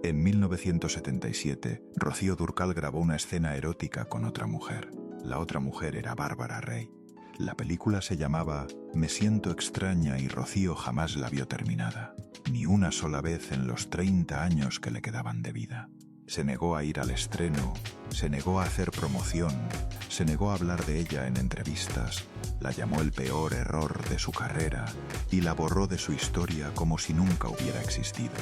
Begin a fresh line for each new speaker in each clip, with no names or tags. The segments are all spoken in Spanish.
En 1977, Rocío Dúrcal grabó una escena erótica con otra mujer. La otra mujer era Bárbara Rey. La película se llamaba Me siento extraña y Rocío jamás la vio terminada, ni una sola vez en los 30 años que le quedaban de vida. Se negó a ir al estreno, se negó a hacer promoción, se negó a hablar de ella en entrevistas, la llamó el peor error de su carrera y la borró de su historia como si nunca hubiera existido.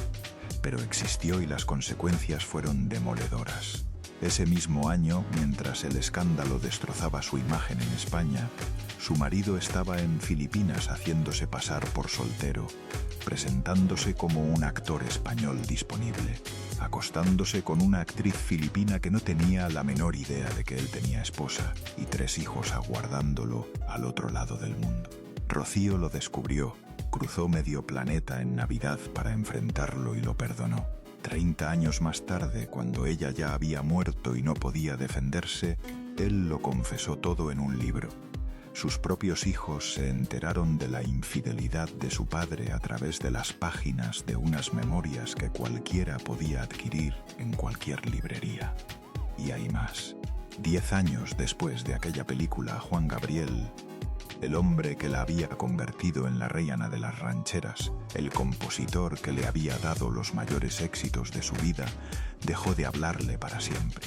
Pero existió y las consecuencias fueron demoledoras. Ese mismo año, mientras el escándalo destrozaba su imagen en España, su marido estaba en Filipinas haciéndose pasar por soltero, presentándose como un actor español disponible, acostándose con una actriz filipina que no tenía la menor idea de que él tenía esposa y 3 hijos aguardándolo al otro lado del mundo. Rocío lo descubrió, cruzó medio planeta en Navidad para enfrentarlo y lo perdonó. 30 años más tarde, cuando ella ya había muerto y no podía defenderse, él lo confesó todo en un libro. Sus propios hijos se enteraron de la infidelidad de su padre a través de las páginas de unas memorias que cualquiera podía adquirir en cualquier librería. Y hay más. 10 años después de aquella película, Juan Gabriel, el hombre que la había convertido en la reina de las rancheras, el compositor que le había dado los mayores éxitos de su vida, dejó de hablarle para siempre.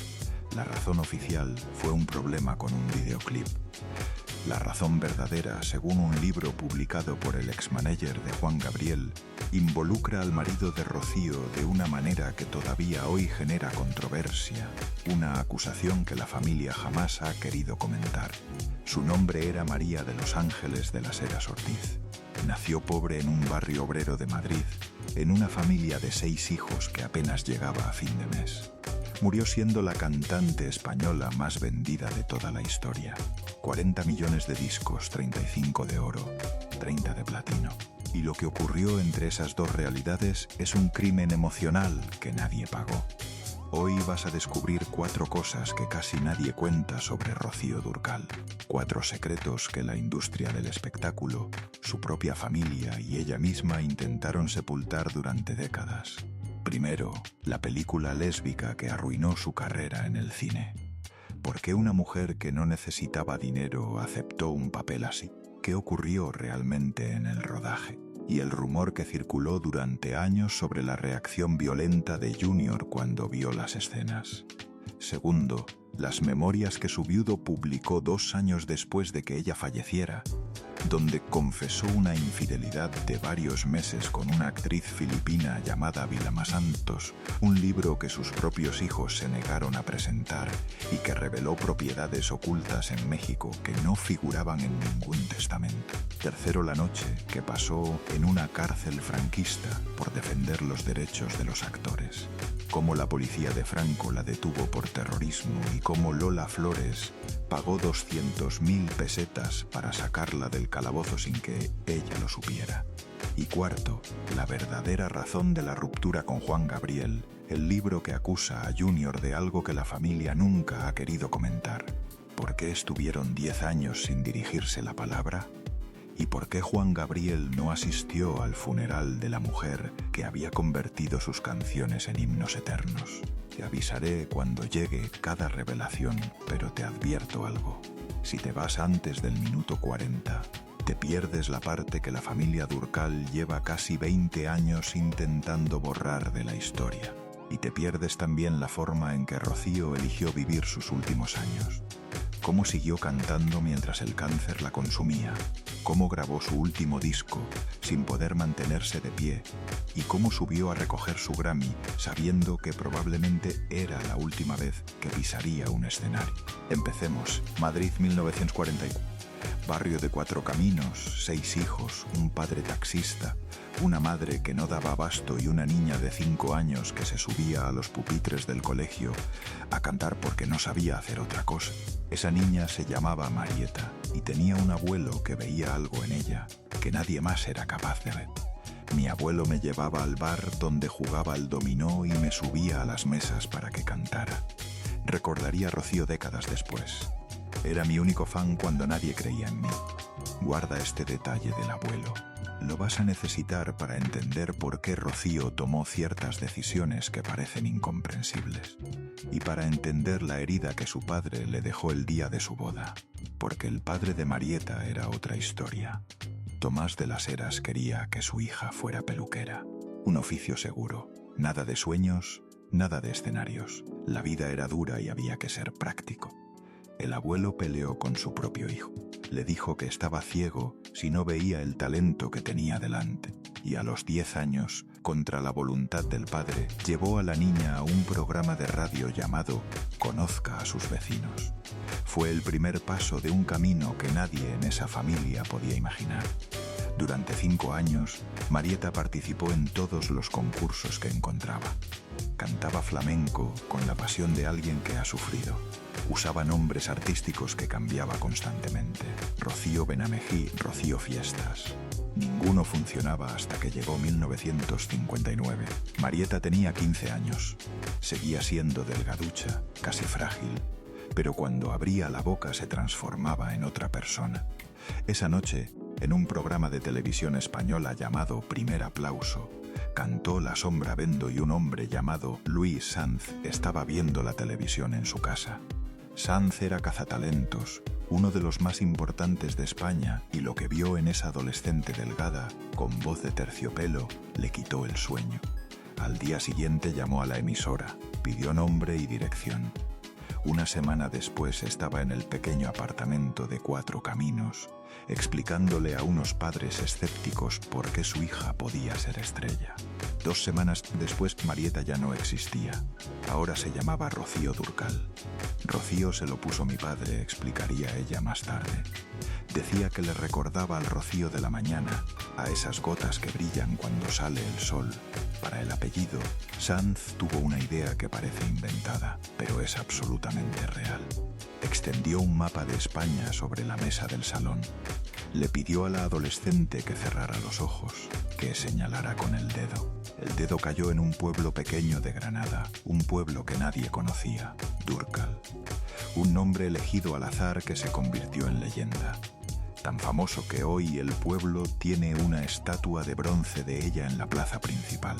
La razón oficial fue un problema con un videoclip. La razón verdadera, según un libro publicado por el ex-manager de Juan Gabriel, involucra al marido de Rocío de una manera que todavía hoy genera controversia, una acusación que la familia jamás ha querido comentar. Su nombre era María de los Ángeles de las Heras Ortiz. Nació pobre en un barrio obrero de Madrid, en una familia de 6 hijos que apenas llegaba a fin de mes. Murió siendo la cantante española más vendida de toda la historia. 40 millones de discos, 35 de oro, 30 de platino. Y lo que ocurrió entre esas dos realidades es un crimen emocional que nadie pagó. Hoy vas a descubrir 4 cosas que casi nadie cuenta sobre Rocío Dúrcal. 4 secretos que la industria del espectáculo, su propia familia y ella misma intentaron sepultar durante décadas. Primero, la película lésbica que arruinó su carrera en el cine. ¿Por qué una mujer que no necesitaba dinero aceptó un papel así? ¿Qué ocurrió realmente en el rodaje? Y el rumor que circuló durante años sobre la reacción violenta de Junior cuando vio las escenas. Segundo, las memorias que su viudo publicó 2 años después de que ella falleciera, donde confesó una infidelidad de varios meses con una actriz filipina llamada Vilma Santos, un libro que sus propios hijos se negaron a presentar y que reveló propiedades ocultas en México que no figuraban en ningún testamento. Tercero, la noche que pasó en una cárcel franquista por defender los derechos de los actores. Cómo la policía de Franco la detuvo por terrorismo y cómo Lola Flores pagó 200.000 pesetas para sacarla del calabozo sin que ella lo supiera. Y cuarto, la verdadera razón de la ruptura con Juan Gabriel, el libro que acusa a Junior de algo que la familia nunca ha querido comentar. ¿Por qué estuvieron 10 años sin dirigirse la palabra? ¿Y por qué Juan Gabriel no asistió al funeral de la mujer que había convertido sus canciones en himnos eternos? Te avisaré cuando llegue cada revelación, pero te advierto algo. Si te vas antes del minuto 40, te pierdes la parte que la familia Dúrcal lleva casi 20 años intentando borrar de la historia. Y te pierdes también la forma en que Rocío eligió vivir sus últimos años. Cómo siguió cantando mientras el cáncer la consumía, cómo grabó su último disco sin poder mantenerse de pie y cómo subió a recoger su Grammy sabiendo que probablemente era la última vez que pisaría un escenario. Empecemos. Madrid, 1944. Barrio de 4 caminos, 6 hijos, un padre taxista, una madre que no daba abasto y una niña de 5 años que se subía a los pupitres del colegio a cantar porque no sabía hacer otra cosa. Esa niña se llamaba Marieta y tenía un abuelo que veía algo en ella que nadie más era capaz de ver. Mi abuelo me llevaba al bar donde jugaba al dominó y me subía a las mesas para que cantara. Recordaría a Rocío décadas después. Era mi único fan cuando nadie creía en mí. Guarda este detalle del abuelo. Lo vas a necesitar para entender por qué Rocío tomó ciertas decisiones que parecen incomprensibles. Y para entender la herida que su padre le dejó el día de su boda. Porque el padre de Marieta era otra historia. Tomás de las Heras quería que su hija fuera peluquera. Un oficio seguro. Nada de sueños, nada de escenarios. La vida era dura y había que ser práctico. El abuelo peleó con su propio hijo. Le dijo que estaba ciego si no veía el talento que tenía delante. Y a los 10 años, contra la voluntad del padre, llevó a la niña a un programa de radio llamado Conozca a sus vecinos. Fue el primer paso de un camino que nadie en esa familia podía imaginar. Durante 5 años, Marieta participó en todos los concursos que encontraba. Cantaba flamenco con la pasión de alguien que ha sufrido. Usaba nombres artísticos que cambiaba constantemente. Rocío Benamejí, Rocío Fiestas. Ninguno funcionaba hasta que llegó 1959. Marieta tenía 15 años. Seguía siendo delgaducha, casi frágil, pero cuando abría la boca se transformaba en otra persona. Esa noche, en un programa de televisión española llamado Primer Aplauso, cantó La Sombra Vendo y un hombre llamado Luis Sanz estaba viendo la televisión en su casa. Sanz era cazatalentos, uno de los más importantes de España, y lo que vio en esa adolescente delgada, con voz de terciopelo, le quitó el sueño. Al día siguiente llamó a la emisora, pidió nombre y dirección. Una semana después estaba en el pequeño apartamento de 4 caminos, explicándole a unos padres escépticos por qué su hija podía ser estrella. 2 semanas después Marieta ya no existía. Ahora se llamaba Rocío Dúrcal. Rocío se lo puso mi padre, explicaría ella más tarde. Decía que le recordaba al rocío de la mañana, a esas gotas que brillan cuando sale el sol. Para el apellido, Sanz tuvo una idea que parece inventada, pero es absolutamente real. Extendió un mapa de España sobre la mesa del salón. Le pidió a la adolescente que cerrara los ojos, que señalara con el dedo. El dedo cayó en un pueblo pequeño de Granada, un pueblo que nadie conocía, Dúrcal. Un nombre elegido al azar que se convirtió en leyenda. Tan famoso que hoy el pueblo tiene una estatua de bronce de ella en la plaza principal.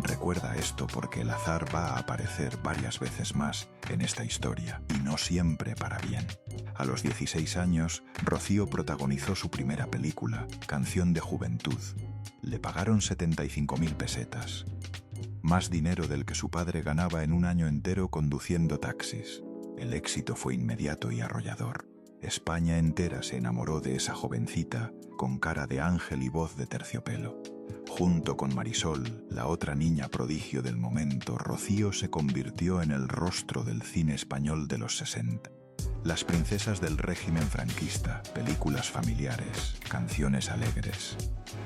Recuerda esto porque el azar va a aparecer varias veces más en esta historia, y no siempre para bien. A los 16 años, Rocío protagonizó su primera película, Canción de Juventud. Le pagaron 75.000 pesetas. Más dinero del que su padre ganaba en un año entero conduciendo taxis. El éxito fue inmediato y arrollador. España entera se enamoró de esa jovencita con cara de ángel y voz de terciopelo. Junto con Marisol, la otra niña prodigio del momento, Rocío se convirtió en el rostro del cine español de los 60. Las princesas del régimen franquista, películas familiares, canciones alegres,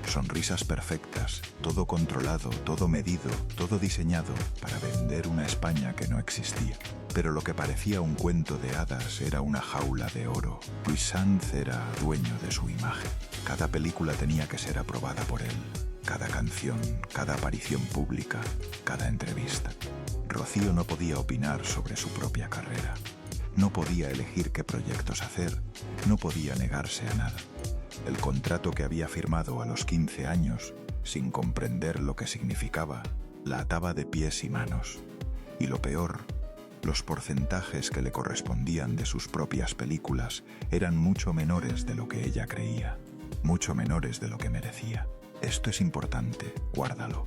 sonrisas perfectas, todo controlado, todo medido, todo diseñado para vender una España que no existía. Pero lo que parecía un cuento de hadas era una jaula de oro. Luis Sanz era dueño de su imagen. Cada película tenía que ser aprobada por él. Cada canción, cada aparición pública, cada entrevista. Rocío no podía opinar sobre su propia carrera. No podía elegir qué proyectos hacer. No podía negarse a nada. El contrato que había firmado a los 15 años, sin comprender lo que significaba, la ataba de pies y manos. Y lo peor, los porcentajes que le correspondían de sus propias películas eran mucho menores de lo que ella creía, mucho menores de lo que merecía. Esto es importante, guárdalo,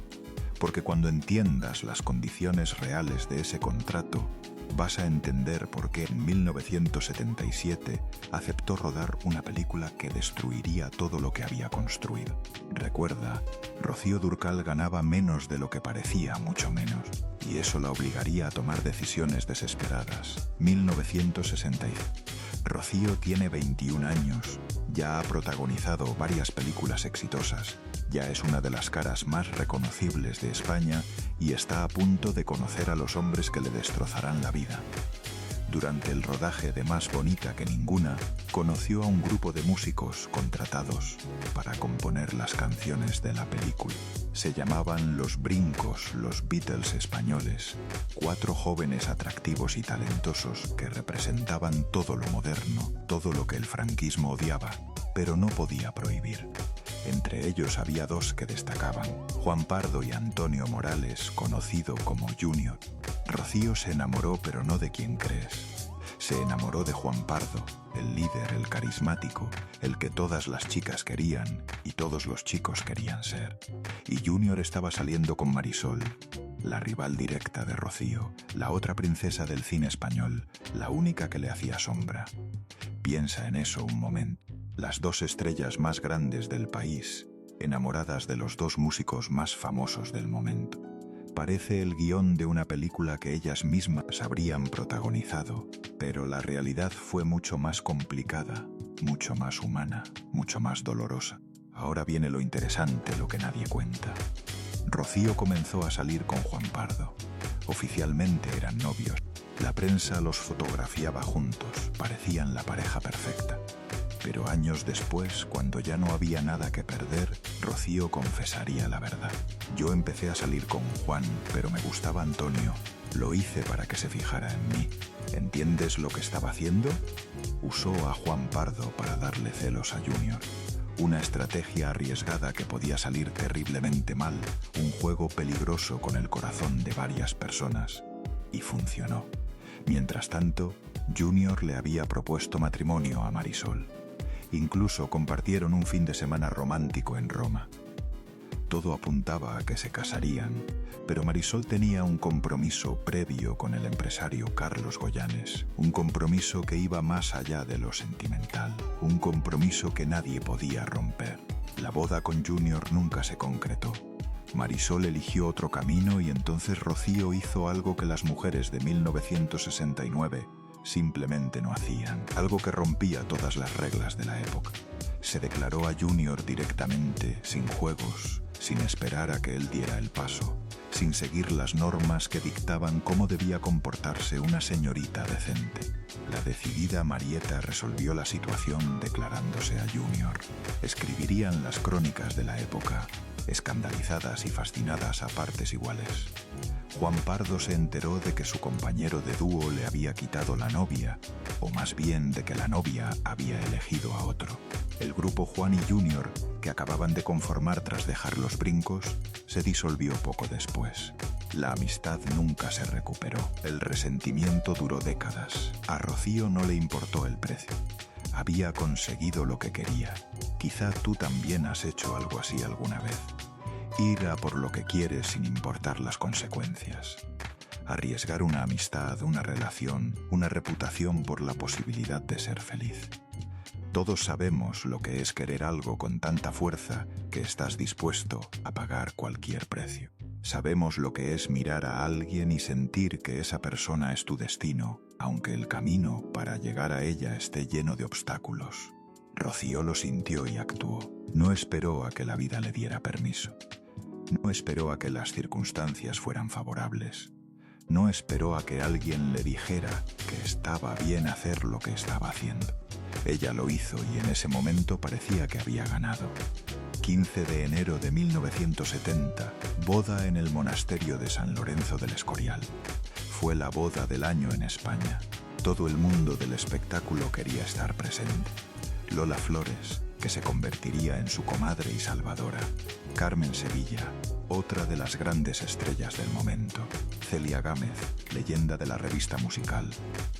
porque cuando entiendas las condiciones reales de ese contrato, vas a entender por qué en 1977 aceptó rodar una película que destruiría todo lo que había construido. Recuerda, Rocío Dúrcal ganaba menos de lo que parecía, mucho menos, y eso la obligaría a tomar decisiones desesperadas. 1960. Rocío tiene 21 años, ya ha protagonizado varias películas exitosas, ya es una de las caras más reconocibles de España y está a punto de conocer a los hombres que le destrozarán la vida. Durante el rodaje de Más bonita que ninguna, conoció a un grupo de músicos contratados para componer las canciones de la película. Se llamaban Los Brincos, los Beatles españoles, 4 jóvenes atractivos y talentosos que representaban todo lo moderno, todo lo que el franquismo odiaba. pero no podía prohibir. Entre ellos había dos que destacaban, Juan Pardo y Antonio Morales, conocido como Junior. Rocío se enamoró, pero no de quien crees. Se enamoró de Juan Pardo, el líder, el carismático, el que todas las chicas querían y todos los chicos querían ser. Y Junior estaba saliendo con Marisol, la rival directa de Rocío, la otra princesa del cine español, la única que le hacía sombra. Piensa en eso un momento. Las dos estrellas más grandes del país, enamoradas de los dos músicos más famosos del momento. Parece el guión de una película que ellas mismas habrían protagonizado, pero la realidad fue mucho más complicada, mucho más humana, mucho más dolorosa. Ahora viene lo interesante, lo que nadie cuenta. Rocío comenzó a salir con Juan Pardo. Oficialmente eran novios. La prensa los fotografiaba juntos, parecían la pareja perfecta. Pero años después, cuando ya no había nada que perder, Rocío confesaría la verdad. Yo empecé a salir con Juan, pero me gustaba Antonio. Lo hice para que se fijara en mí. ¿Entiendes lo que estaba haciendo? Usó a Juan Pardo para darle celos a Junior. Una estrategia arriesgada que podía salir terriblemente mal, un juego peligroso con el corazón de varias personas. Y funcionó. Mientras tanto, Junior le había propuesto matrimonio a Marisol. Incluso compartieron un fin de semana romántico en Roma. Todo apuntaba a que se casarían, pero Marisol tenía un compromiso previo con el empresario Carlos Goyanes, un compromiso que iba más allá de lo sentimental, un compromiso que nadie podía romper. La boda con Junior nunca se concretó. Marisol eligió otro camino y entonces Rocío hizo algo que las mujeres de 1969 simplemente no hacían, algo que rompía todas las reglas de la época. Se declaró a Junior directamente, sin juegos, sin esperar a que él diera el paso, sin seguir las normas que dictaban cómo debía comportarse una señorita decente. La decidida Marieta resolvió la situación declarándose a Junior. Escribirían las crónicas de la época, escandalizadas y fascinadas a partes iguales. Juan Pardo se enteró de que su compañero de dúo le había quitado la novia, o más bien de que la novia había elegido a otro. El grupo Juan y Junior, que acababan de conformar tras dejar los brincos, se disolvió poco después. La amistad nunca se recuperó. El resentimiento duró décadas. A Rocío no le importó el precio. Había conseguido lo que quería. Quizá tú también has hecho algo así alguna vez. Ir a por lo que quieres sin importar las consecuencias. Arriesgar una amistad, una relación, una reputación por la posibilidad de ser feliz. Todos sabemos lo que es querer algo con tanta fuerza que estás dispuesto a pagar cualquier precio. Sabemos lo que es mirar a alguien y sentir que esa persona es tu destino, aunque el camino para llegar a ella esté lleno de obstáculos. Rocío lo sintió y actuó. No esperó a que la vida le diera permiso. No esperó a que las circunstancias fueran favorables. No esperó a que alguien le dijera que estaba bien hacer lo que estaba haciendo. Ella lo hizo y en ese momento parecía que había ganado. 15 de enero de 1970, boda en el monasterio de San Lorenzo del Escorial. Fue la boda del año en España. Todo el mundo del espectáculo quería estar presente. Lola Flores, que se convertiría en su comadre y salvadora. Carmen Sevilla, otra de las grandes estrellas del momento. Celia Gámez, leyenda de la revista musical.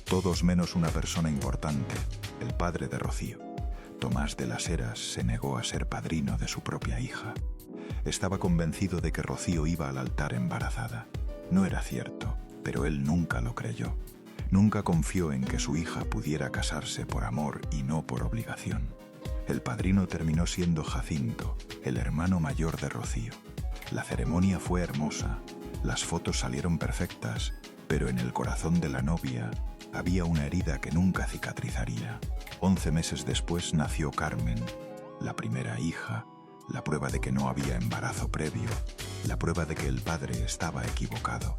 Todos menos una persona importante, el padre de Rocío. Tomás de las Heras se negó a ser padrino de su propia hija. Estaba convencido de que Rocío iba al altar embarazada. No era cierto, pero él nunca lo creyó. Nunca confió en que su hija pudiera casarse por amor y no por obligación. El padrino terminó siendo Jacinto, el hermano mayor de Rocío. La ceremonia fue hermosa, las fotos salieron perfectas, pero en el corazón de la novia había una herida que nunca cicatrizaría. 11 meses después nació Carmen, la primera hija, la prueba de que no había embarazo previo, la prueba de que el padre estaba equivocado.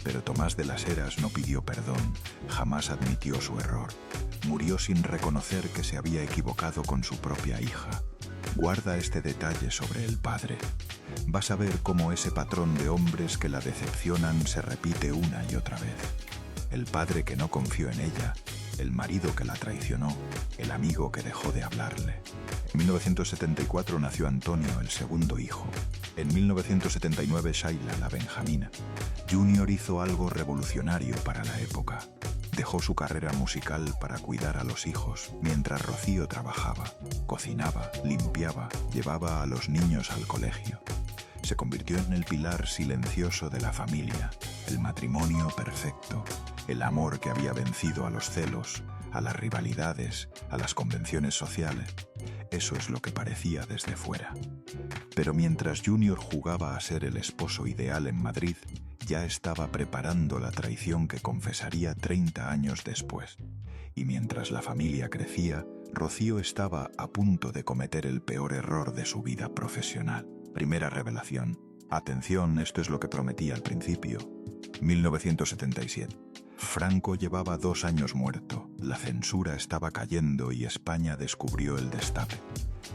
Pero Tomás de las Heras no pidió perdón, jamás admitió su error. Murió sin reconocer que se había equivocado con su propia hija. Guarda este detalle sobre el padre. Vas a ver cómo ese patrón de hombres que la decepcionan se repite una y otra vez. El padre que no confió en ella el marido que la traicionó, el amigo que dejó de hablarle. En 1974 nació Antonio, el segundo hijo. En 1979 Shaila, la benjamina. Junior hizo algo revolucionario para la época. Dejó su carrera musical para cuidar a los hijos, mientras Rocío trabajaba, cocinaba, limpiaba, llevaba a los niños al colegio. Se convirtió en el pilar silencioso de la familia, el matrimonio perfecto, el amor que había vencido a los celos, a las rivalidades, a las convenciones sociales. Eso es lo que parecía desde fuera. Pero mientras Junior jugaba a ser el esposo ideal en Madrid, ya estaba preparando la traición que confesaría 30 años después. Y mientras la familia crecía, Rocío estaba a punto de cometer el peor error de su vida profesional. Primera revelación. Atención, esto es lo que prometí al principio. 1977. Franco llevaba 2 años muerto, la censura estaba cayendo y España descubrió el destape.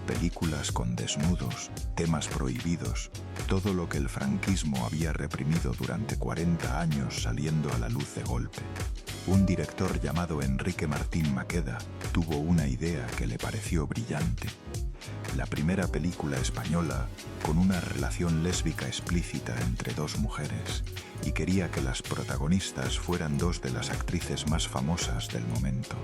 Películas con desnudos, temas prohibidos, todo lo que el franquismo había reprimido durante 40 años saliendo a la luz de golpe. Un director llamado Enrique Martín Maqueda tuvo una idea que le pareció brillante. La primera película española con una relación lésbica explícita entre 2 mujeres, y quería que las protagonistas fueran 2 de las actrices más famosas del momento.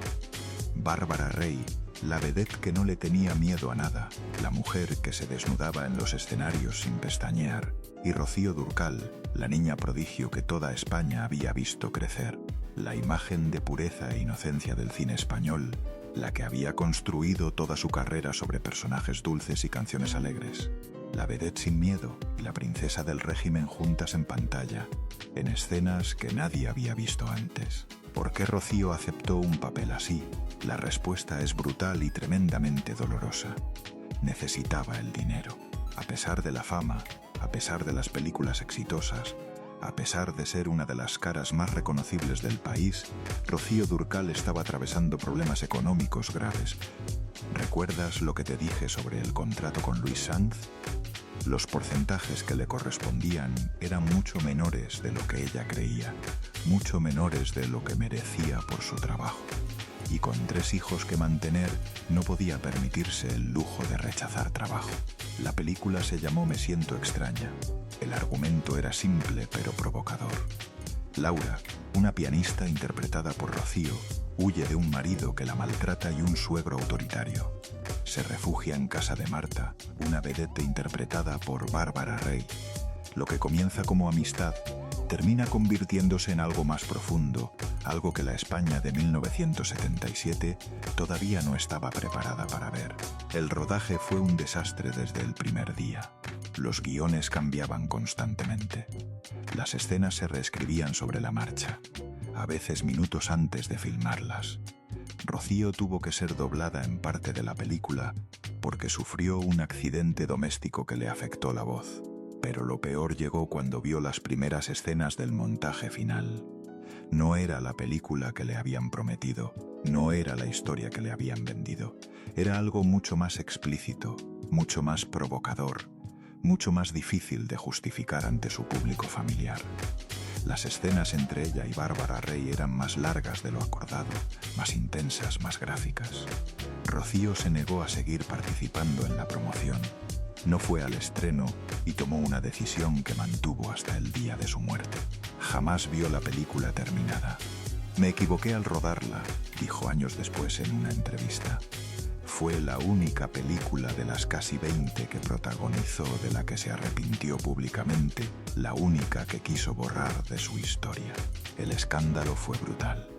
Bárbara Rey, la vedette que no le tenía miedo a nada, la mujer que se desnudaba en los escenarios sin pestañear, y Rocío Dúrcal, la niña prodigio que toda España había visto crecer, la imagen de pureza e inocencia del cine español, la que había construido toda su carrera sobre personajes dulces y canciones alegres. La vedette sin miedo y la princesa del régimen juntas en pantalla, en escenas que nadie había visto antes. ¿Por qué Rocío aceptó un papel así? La respuesta es brutal y tremendamente dolorosa. Necesitaba el dinero. A pesar de la fama, a pesar de las películas exitosas, a pesar de ser una de las caras más reconocibles del país, Rocío Dúrcal estaba atravesando problemas económicos graves. ¿Recuerdas lo que te dije sobre el contrato con Luis Sanz? Los porcentajes que le correspondían eran mucho menores de lo que ella creía, mucho menores de lo que merecía por su trabajo. Y con 3 hijos que mantener, no podía permitirse el lujo de rechazar trabajo. La película se llamó Me siento extraña. El argumento era simple pero provocador. Laura, una pianista interpretada por Rocío, huye de un marido que la maltrata y un suegro autoritario. Se refugia en casa de Marta, una vedette interpretada por Bárbara Rey. Lo que comienza como amistad termina convirtiéndose en algo más profundo, algo que la España de 1977 todavía no estaba preparada para ver. El rodaje fue un desastre desde el primer día. Los guiones cambiaban constantemente. Las escenas se reescribían sobre la marcha, a veces minutos antes de filmarlas. Rocío tuvo que ser doblada en parte de la película porque sufrió un accidente doméstico que le afectó la voz. Pero lo peor llegó cuando vio las primeras escenas del montaje final. No era la película que le habían prometido, no era la historia que le habían vendido. Era algo mucho más explícito, mucho más provocador, mucho más difícil de justificar ante su público familiar. Las escenas entre ella y Bárbara Rey eran más largas de lo acordado, más intensas, más gráficas. Rocío se negó a seguir participando en la promoción. No fue al estreno y tomó una decisión que mantuvo hasta el día de su muerte. Jamás vio la película terminada. Me equivoqué al rodarla, dijo años después en una entrevista. Fue la única película de las casi 20 que protagonizó de la que se arrepintió públicamente, la única que quiso borrar de su historia. El escándalo fue brutal.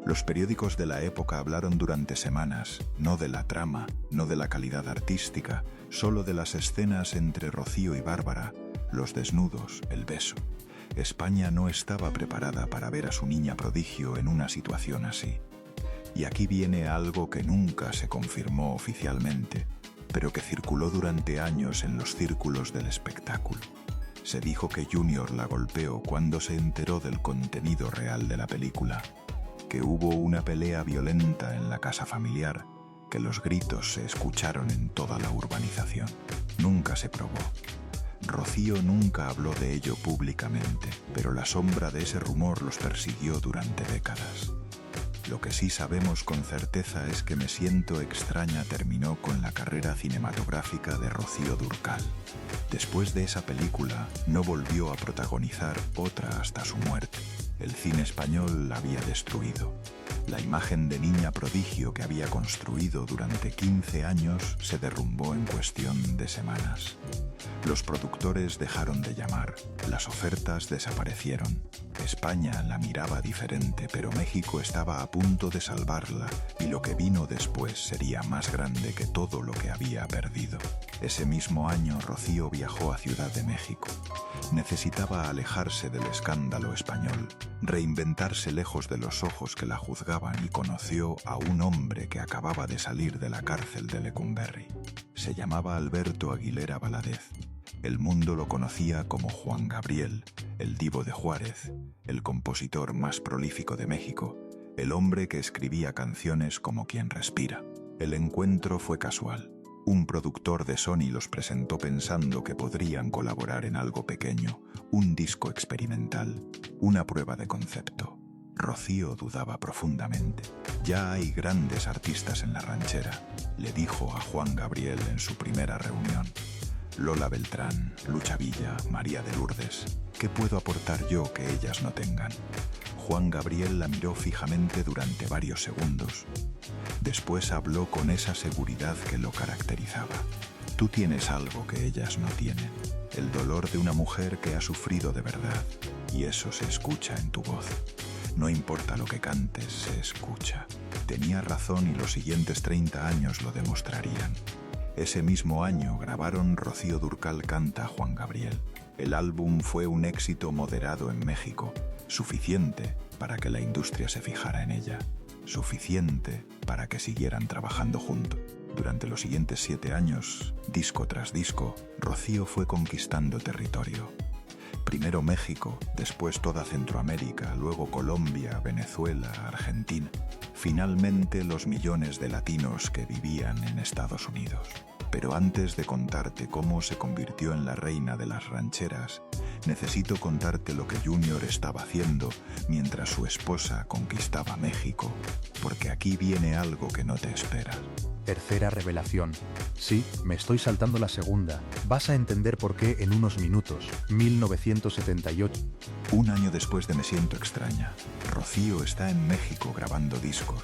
Los periódicos de la época hablaron durante semanas, no de la trama, no de la calidad artística, solo de las escenas entre Rocío y Bárbara, los desnudos, el beso. España no estaba preparada para ver a su niña prodigio en una situación así. Y aquí viene algo que nunca se confirmó oficialmente, pero que circuló durante años en los círculos del espectáculo. Se dijo que Junior la golpeó cuando se enteró del contenido real de la película, que hubo una pelea violenta en la casa familiar, que los gritos se escucharon en toda la urbanización. Nunca se probó. Rocío nunca habló de ello públicamente, pero la sombra de ese rumor los persiguió durante décadas. Lo que sí sabemos con certeza es que Me siento extraña terminó con la carrera cinematográfica de Rocío Dúrcal. Después de esa película, no volvió a protagonizar otra hasta su muerte. El cine español la había destruido. La imagen de niña prodigio que había construido durante 15 años se derrumbó en cuestión de semanas. Los productores dejaron de llamar, las ofertas desaparecieron. España la miraba diferente, pero México estaba a punto de salvarla y lo que vino después sería más grande que todo lo que había perdido. Ese mismo año Rocío viajó a Ciudad de México. Necesitaba alejarse del escándalo español, reinventarse lejos de los ojos que la juzgaban y conoció a un hombre que acababa de salir de la cárcel de Lecumberri. Se llamaba Alberto Aguilera Valadez. El mundo lo conocía como Juan Gabriel, el divo de Juárez, el compositor más prolífico de México, el hombre que escribía canciones como Quien respira. El encuentro fue casual. Un productor de Sony los presentó pensando que podrían colaborar en algo pequeño, un disco experimental, una prueba de concepto. Rocío dudaba profundamente. Ya hay grandes artistas en la ranchera, le dijo a Juan Gabriel en su primera reunión. Lola Beltrán, Lucha Villa, María de Lourdes. ¿Qué puedo aportar yo que ellas no tengan? Juan Gabriel la miró fijamente durante varios segundos. Después habló con esa seguridad que lo caracterizaba. Tú tienes algo que ellas no tienen. El dolor de una mujer que ha sufrido de verdad. Y eso se escucha en tu voz. No importa lo que cantes, se escucha. Tenía razón y los siguientes 30 años lo demostrarían. Ese mismo año grabaron Rocío Dúrcal canta a Juan Gabriel. El álbum fue un éxito moderado en México, suficiente para que la industria se fijara en ella, suficiente para que siguieran trabajando juntos. Durante los siguientes 7 años, disco tras disco, Rocío fue conquistando territorio. Primero México, después toda Centroamérica, luego Colombia, Venezuela, Argentina. Finalmente los millones de latinos que vivían en Estados Unidos. Pero antes de contarte cómo se convirtió en la reina de las rancheras, necesito contarte lo que Junior estaba haciendo mientras su esposa conquistaba México, porque aquí viene algo que no te esperas.
Tercera revelación. Sí, me estoy saltando la segunda. Vas a entender por qué en unos minutos. 1978.
Un año después de Me siento extraña, Rocío está en México grabando discos.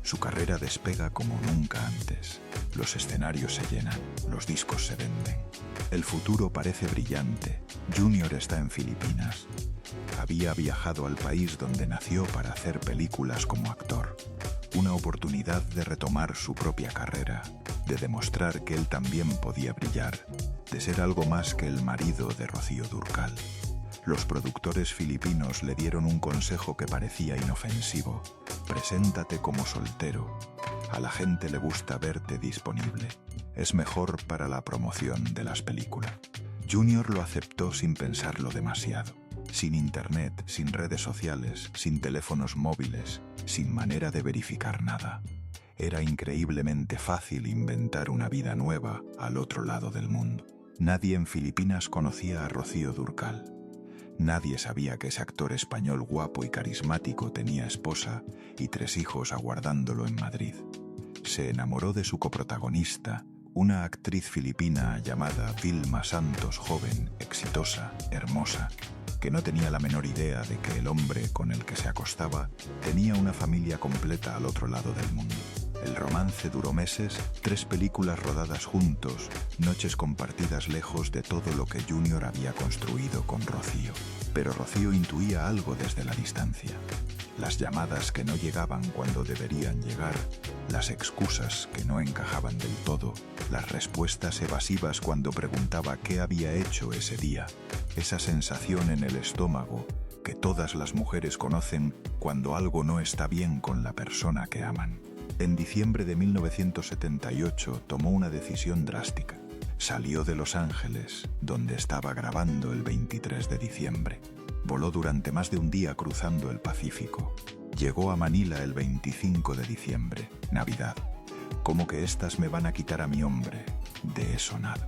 Su carrera despega como nunca antes. Los escenarios se llenan, los discos se venden. El futuro parece brillante. Junior está en Filipinas. Había viajado al país donde nació para hacer películas como actor. Una oportunidad de retomar su propia carrera, de demostrar que él también podía brillar, de ser algo más que el marido de Rocío Dúrcal. Los productores filipinos le dieron un consejo que parecía inofensivo. Preséntate como soltero. A la gente le gusta verte disponible. Es mejor para la promoción de las películas. Junior lo aceptó sin pensarlo demasiado. Sin internet, sin redes sociales, sin teléfonos móviles, sin manera de verificar nada. Era increíblemente fácil inventar una vida nueva al otro lado del mundo. Nadie en Filipinas conocía a Rocío Dúrcal. Nadie sabía que ese actor español guapo y carismático tenía esposa y 3 hijos aguardándolo en Madrid. Se enamoró de su coprotagonista, una actriz filipina llamada Vilma Santos, joven, exitosa, hermosa, que no tenía la menor idea de que el hombre con el que se acostaba tenía una familia completa al otro lado del mundo. El romance duró meses, 3 películas rodadas juntos, noches compartidas lejos de todo lo que Junior había construido con Rocío. Pero Rocío intuía algo desde la distancia. Las llamadas que no llegaban cuando deberían llegar, las excusas que no encajaban del todo, las respuestas evasivas cuando preguntaba qué había hecho ese día, esa sensación en el estómago que todas las mujeres conocen cuando algo no está bien con la persona que aman. En diciembre de 1978 tomó una decisión drástica. Salió de Los Ángeles, donde estaba grabando el 23 de diciembre. Voló durante más de un día cruzando el Pacífico. Llegó a Manila el 25 de diciembre, Navidad. ¿Cómo que estas me van a quitar a mi hombre? De eso nada.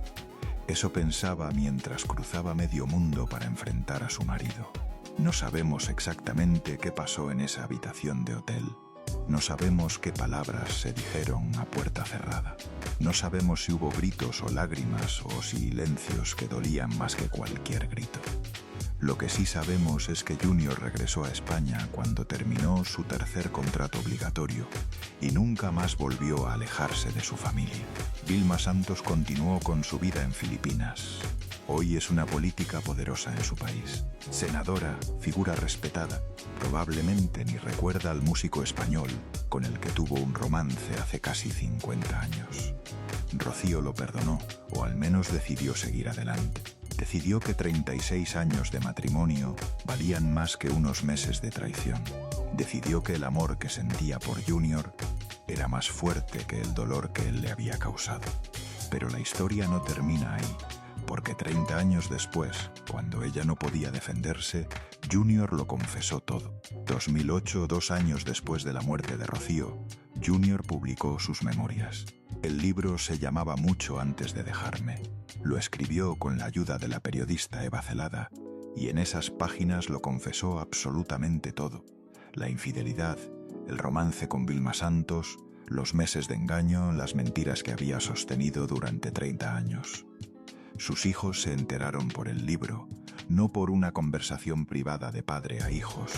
Eso pensaba mientras cruzaba medio mundo para enfrentar a su marido. No sabemos exactamente qué pasó en esa habitación de hotel. No sabemos qué palabras se dijeron a puerta cerrada. No sabemos si hubo gritos o lágrimas o silencios que dolían más que cualquier grito. Lo que sí sabemos es que Junior regresó a España cuando terminó su tercer contrato obligatorio y nunca más volvió a alejarse de su familia. Vilma Santos continuó con su vida en Filipinas. Hoy es una política poderosa en su país. Senadora, figura respetada, probablemente ni recuerda al músico español con el que tuvo un romance hace casi 50 años. Rocío lo perdonó, o al menos decidió seguir adelante. Decidió que 36 años de matrimonio valían más que unos meses de traición. Decidió que el amor que sentía por Junior era más fuerte que el dolor que él le había causado. Pero la historia no termina ahí, porque 30 años después, cuando ella no podía defenderse, Junior lo confesó todo. 2008, 2 años después de la muerte de Rocío, Junior publicó sus memorias. El libro se llamaba Mucho antes de dejarme. Lo escribió con la ayuda de la periodista Eva Celada, y en esas páginas lo confesó absolutamente todo. La infidelidad, el romance con Vilma Santos, los meses de engaño, las mentiras que había sostenido durante 30 años. Sus hijos se enteraron por el libro, no por una conversación privada de padre a hijos,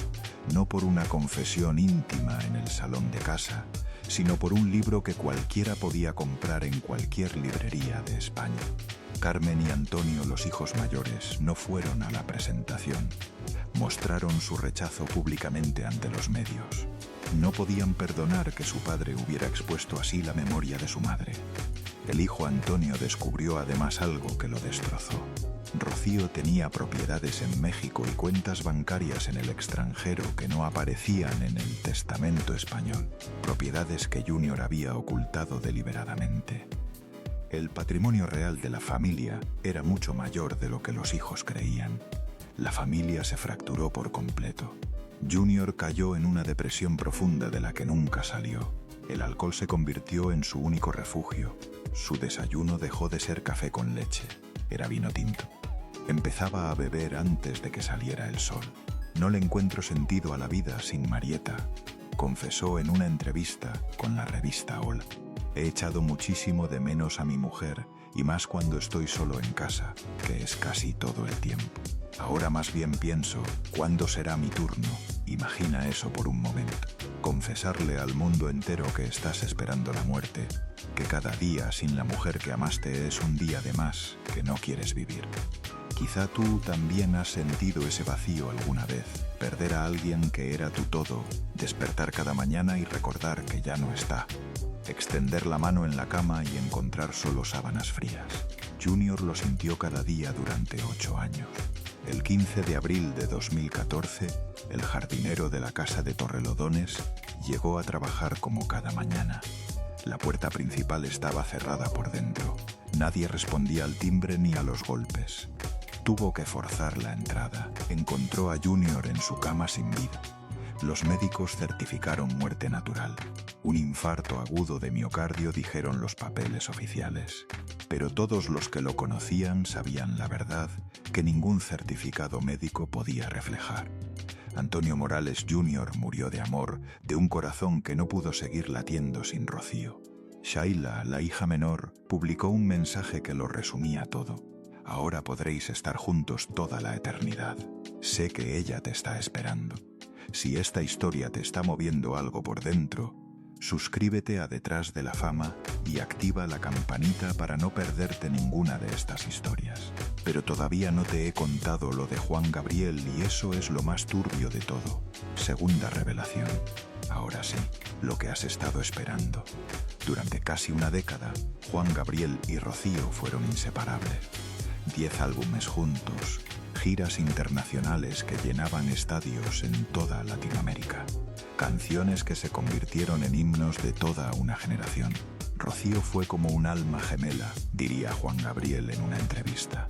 no por una confesión íntima en el salón de casa, sino por un libro que cualquiera podía comprar en cualquier librería de España. Carmen y Antonio, los hijos mayores, no fueron a la presentación. Mostraron su rechazo públicamente ante los medios. No podían perdonar que su padre hubiera expuesto así la memoria de su madre. El hijo Antonio descubrió además algo que lo destrozó. Rocío tenía propiedades en México y cuentas bancarias en el extranjero que no aparecían en el testamento español. Propiedades que Junior había ocultado deliberadamente. El patrimonio real de la familia era mucho mayor de lo que los hijos creían. La familia se fracturó por completo. Junior cayó en una depresión profunda de la que nunca salió. El alcohol se convirtió en su único refugio. Su desayuno dejó de ser café con leche. Era vino tinto. Empezaba a beber antes de que saliera el sol. No le encuentro sentido a la vida sin Marieta, confesó en una entrevista con la revista Hola. He echado muchísimo de menos a mi mujer, y más cuando estoy solo en casa, que es casi todo el tiempo. Ahora más bien pienso, ¿cuándo será mi turno? Imagina eso por un momento. Confesarle al mundo entero que estás esperando la muerte, que cada día sin la mujer que amaste es un día de más que no quieres vivir. Quizá tú también has sentido ese vacío alguna vez, perder a alguien que era tu todo, despertar cada mañana y recordar que ya no está, extender la mano en la cama y encontrar solo sábanas frías. Junior lo sintió cada día durante 8 años. El 15 de abril de 2014, el jardinero de la casa de Torrelodones llegó a trabajar como cada mañana. La puerta principal estaba cerrada por dentro. Nadie respondía al timbre ni a los golpes. Tuvo que forzar la entrada. Encontró a Junior en su cama sin vida. Los médicos certificaron muerte natural. Un infarto agudo de miocardio, dijeron los papeles oficiales. Pero todos los que lo conocían sabían la verdad que ningún certificado médico podía reflejar. Antonio Morales Jr. murió de amor, de un corazón que no pudo seguir latiendo sin Rocío. Shaila, la hija menor, publicó un mensaje que lo resumía todo. Ahora podréis estar juntos toda la eternidad. Sé que ella te está esperando. Si esta historia te está moviendo algo por dentro, suscríbete a Detrás de la Fama y activa la campanita para no perderte ninguna de estas historias. Pero todavía no te he contado lo de Juan Gabriel y eso es lo más turbio de todo. Segunda revelación. Ahora sí, lo que has estado esperando. Durante casi una década, Juan Gabriel y Rocío fueron inseparables. 10 álbumes juntos, giras internacionales que llenaban estadios en toda Latinoamérica. Canciones que se convirtieron en himnos de toda una generación. Rocío fue como un alma gemela, diría Juan Gabriel en una entrevista.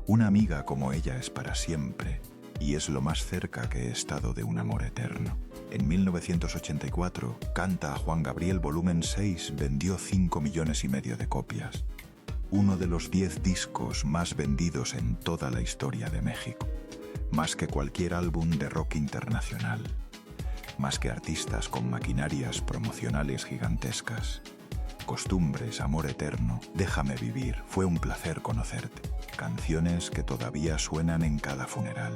Una amiga como ella es para siempre, y es lo más cerca que he estado de un amor eterno. En 1984, Canta a Juan Gabriel volumen 6 vendió 5,5 millones de copias. Uno de los 10 discos más vendidos en toda la historia de México. Más que cualquier álbum de rock internacional. más que artistas con maquinarias promocionales gigantescas. Costumbres, amor eterno, déjame vivir, fue un placer conocerte. Canciones que todavía suenan en cada funeral,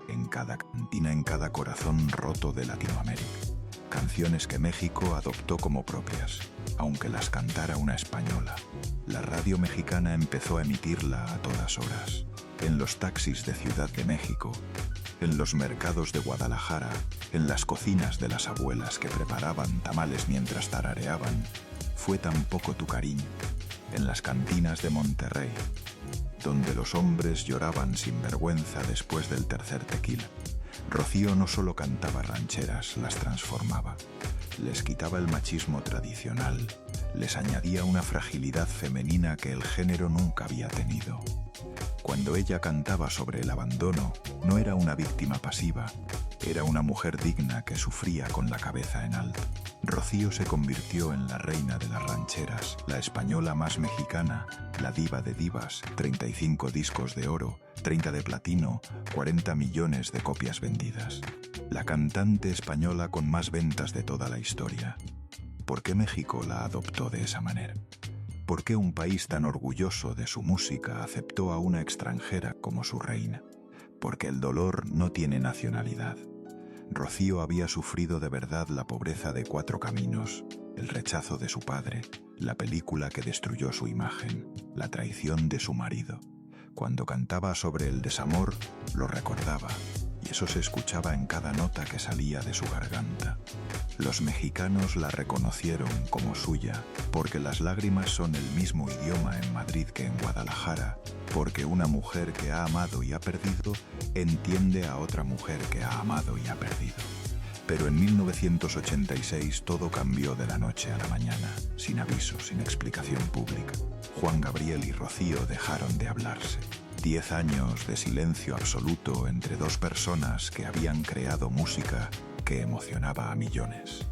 en cada cantina, en cada corazón roto de Latinoamérica. Canciones que México adoptó como propias, aunque las cantara una española. La radio mexicana empezó a emitirla a todas horas, en los taxis de Ciudad de México, en los mercados de Guadalajara, en las cocinas de las abuelas que preparaban tamales mientras tarareaban Fue tan poco tu cariño, en las cantinas de Monterrey, donde los hombres lloraban sin vergüenza después del tercer tequila. Rocío no solo cantaba rancheras, las transformaba. Les quitaba el machismo tradicional, les añadía una fragilidad femenina que el género nunca había tenido. Cuando ella cantaba sobre el abandono, no era una víctima pasiva, era una mujer digna que sufría con la cabeza en alto. Rocío se convirtió en la reina de las rancheras, la española más mexicana, la diva de divas, 35 discos de oro, 30 de platino, 40 millones de copias vendidas. La cantante española con más ventas de toda la historia. ¿Por qué México la adoptó de esa manera? ¿Por qué un país tan orgulloso de su música aceptó a una extranjera como su reina? Porque el dolor no tiene nacionalidad. Rocío había sufrido de verdad la pobreza de 4 caminos, el rechazo de su padre, la película que destruyó su imagen, la traición de su marido. Cuando cantaba sobre el desamor, lo recordaba, y eso se escuchaba en cada nota que salía de su garganta. Los mexicanos la reconocieron como suya, porque las lágrimas son el mismo idioma en Madrid que en Guadalajara, porque una mujer que ha amado y ha perdido entiende a otra mujer que ha amado y ha perdido. Pero en 1986 todo cambió de la noche a la mañana, sin aviso, sin explicación pública. Juan Gabriel y Rocío dejaron de hablarse. 10 años de silencio absoluto entre dos personas que habían creado música que emocionaba a millones.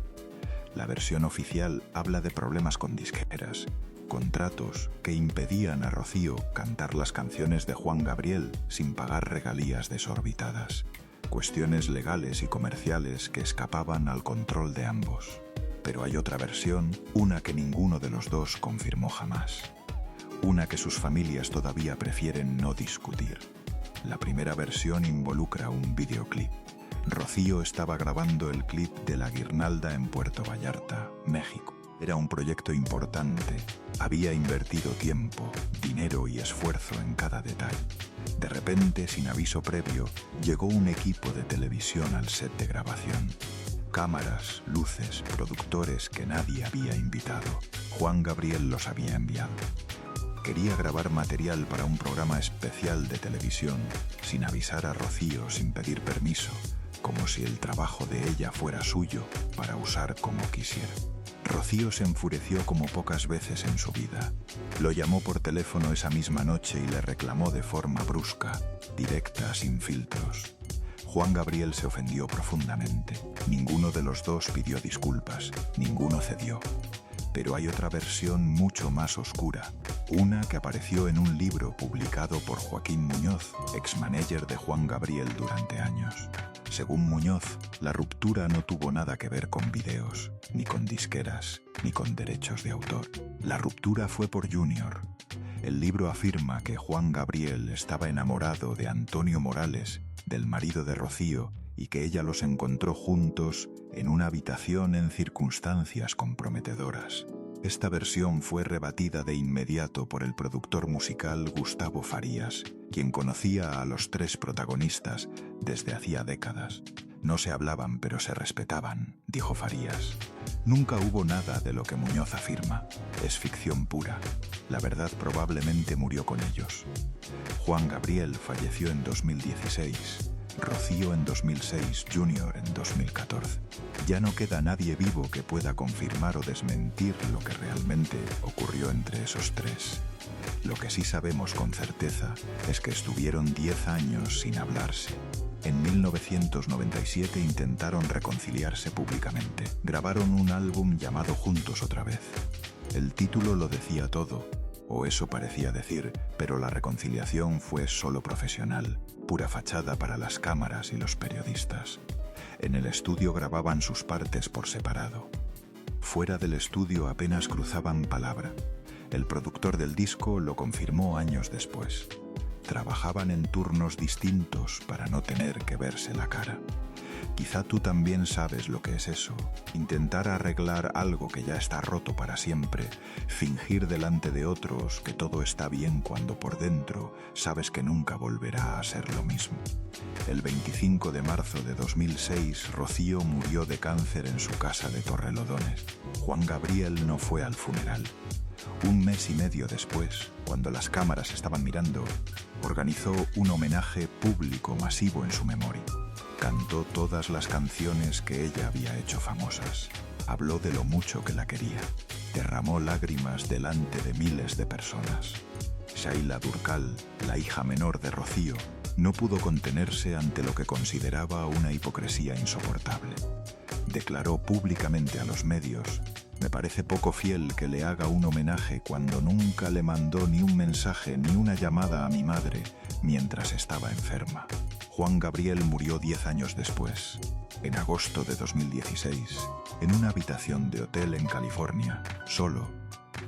La versión oficial habla de problemas con disqueras, contratos que impedían a Rocío cantar las canciones de Juan Gabriel sin pagar regalías desorbitadas, cuestiones legales y comerciales que escapaban al control de ambos. Pero hay otra versión, una que ninguno de los dos confirmó jamás, una que sus familias todavía prefieren no discutir. La primera versión involucra un videoclip. Rocío estaba grabando el clip de La Guirnalda en Puerto Vallarta, México. Era un proyecto importante. Había invertido tiempo, dinero y esfuerzo en cada detalle. De repente, sin aviso previo, llegó un equipo de televisión al set de grabación. Cámaras, luces, productores que nadie había invitado. Juan Gabriel los había enviado. Quería grabar material para un programa especial de televisión, sin avisar a Rocío, sin pedir permiso, como si el trabajo de ella fuera suyo para usar como quisiera. Rocío se enfureció como pocas veces en su vida. Lo llamó por teléfono esa misma noche y le reclamó de forma brusca, directa, sin filtros. Juan Gabriel se ofendió profundamente. Ninguno de los dos pidió disculpas, ninguno cedió. Pero hay otra versión mucho más oscura, una que apareció en un libro publicado por Joaquín Muñoz, ex-manager de Juan Gabriel durante años. Según Muñoz, la ruptura no tuvo nada que ver con videos, ni con disqueras, ni con derechos de autor. La ruptura fue por Junior. El libro afirma que Juan Gabriel estaba enamorado de Antonio Morales, del marido de Rocío, y que ella los encontró juntos en una habitación en circunstancias comprometedoras. Esta versión fue rebatida de inmediato por el productor musical Gustavo Farías, quien conocía a los 3 protagonistas desde hacía décadas. No se hablaban, pero se respetaban, dijo Farías. Nunca hubo nada de lo que Muñoz afirma. Es ficción pura. La verdad probablemente murió con ellos. Juan Gabriel falleció en 2016. Rocío en 2006, Junior en 2014. Ya no queda nadie vivo que pueda confirmar o desmentir lo que realmente ocurrió entre esos 3. Lo que sí sabemos con certeza es que estuvieron 10 años sin hablarse. En 1997 intentaron reconciliarse públicamente. Grabaron un álbum llamado Juntos otra vez. El título lo decía todo, o eso parecía decir, pero la reconciliación fue solo profesional, pura fachada para las cámaras y los periodistas. En el estudio grababan sus partes por separado. Fuera del estudio apenas cruzaban palabra. El productor del disco lo confirmó años después. Trabajaban en turnos distintos para no tener que verse la cara. Quizá tú también sabes lo que es eso, intentar arreglar algo que ya está roto para siempre, fingir delante de otros que todo está bien cuando por dentro sabes que nunca volverá a ser lo mismo. El 25 de marzo de 2006, Rocío murió de cáncer en su casa de Torrelodones. Juan Gabriel no fue al funeral. Un mes y medio después, cuando las cámaras estaban mirando, organizó un homenaje público masivo en su memoria. Cantó todas las canciones que ella había hecho famosas. Habló de lo mucho que la quería. Derramó lágrimas delante de miles de personas. Shaila Durkal, la hija menor de Rocío, no pudo contenerse ante lo que consideraba una hipocresía insoportable. Declaró públicamente a los medios: «Me parece poco fiel que le haga un homenaje cuando nunca le mandó ni un mensaje ni una llamada a mi madre mientras estaba enferma». Juan Gabriel murió 10 años después, en agosto de 2016, en una habitación de hotel en California, solo,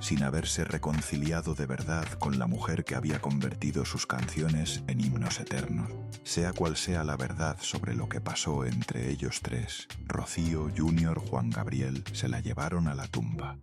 sin haberse reconciliado de verdad con la mujer que había convertido sus canciones en himnos eternos. Sea cual sea la verdad sobre lo que pasó entre ellos tres, Rocío, Junior, Juan Gabriel, se la llevaron a la tumba.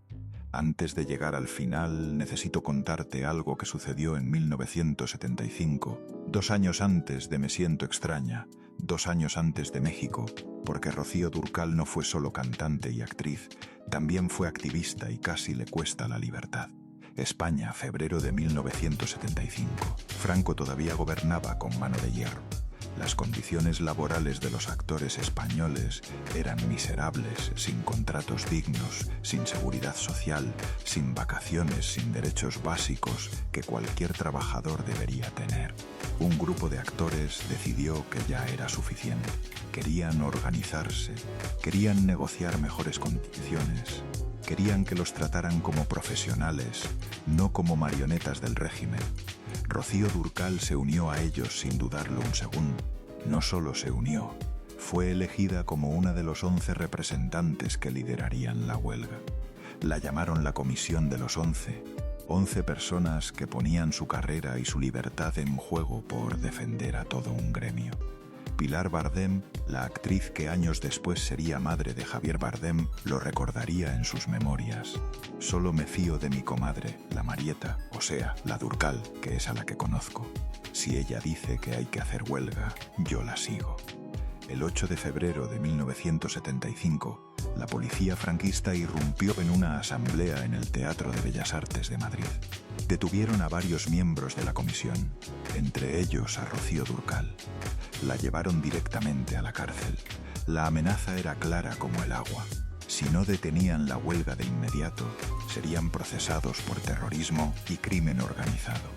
Antes de llegar al final, necesito contarte algo que sucedió en 1975, 2 años antes de Me Siento Extraña, 2 años antes de México, porque Rocío Durkal no fue solo cantante y actriz, también fue activista y casi le cuesta la libertad. España, febrero de 1975. Franco todavía gobernaba con mano de hierro. Las condiciones laborales de los actores españoles eran miserables, sin contratos dignos, sin seguridad social, sin vacaciones, sin derechos básicos que cualquier trabajador debería tener. Un grupo de actores decidió que ya era suficiente. Querían organizarse, querían negociar mejores condiciones, querían que los trataran como profesionales, no como marionetas del régimen. Rocío Durkal se unió a ellos sin dudarlo un segundo. No solo se unió, fue elegida como una de los 11 representantes que liderarían la huelga. La llamaron la Comisión de los 11, 11 personas que ponían su carrera y su libertad en juego por defender a todo un gremio. Pilar Bardem, la actriz que años después sería madre de Javier Bardem, lo recordaría en sus memorias. Solo me fío de mi comadre, la Marieta, o sea, la Durkal, que es a la que conozco. Si ella dice que hay que hacer huelga, yo la sigo. El 8 de febrero de 1975, la policía franquista irrumpió en una asamblea en el Teatro de Bellas Artes de Madrid. Detuvieron a varios miembros de la comisión, entre ellos a Rocío Durkal. La llevaron directamente a la cárcel. La amenaza era clara como el agua. Si no detenían la huelga de inmediato, serían procesados por terrorismo y crimen organizado.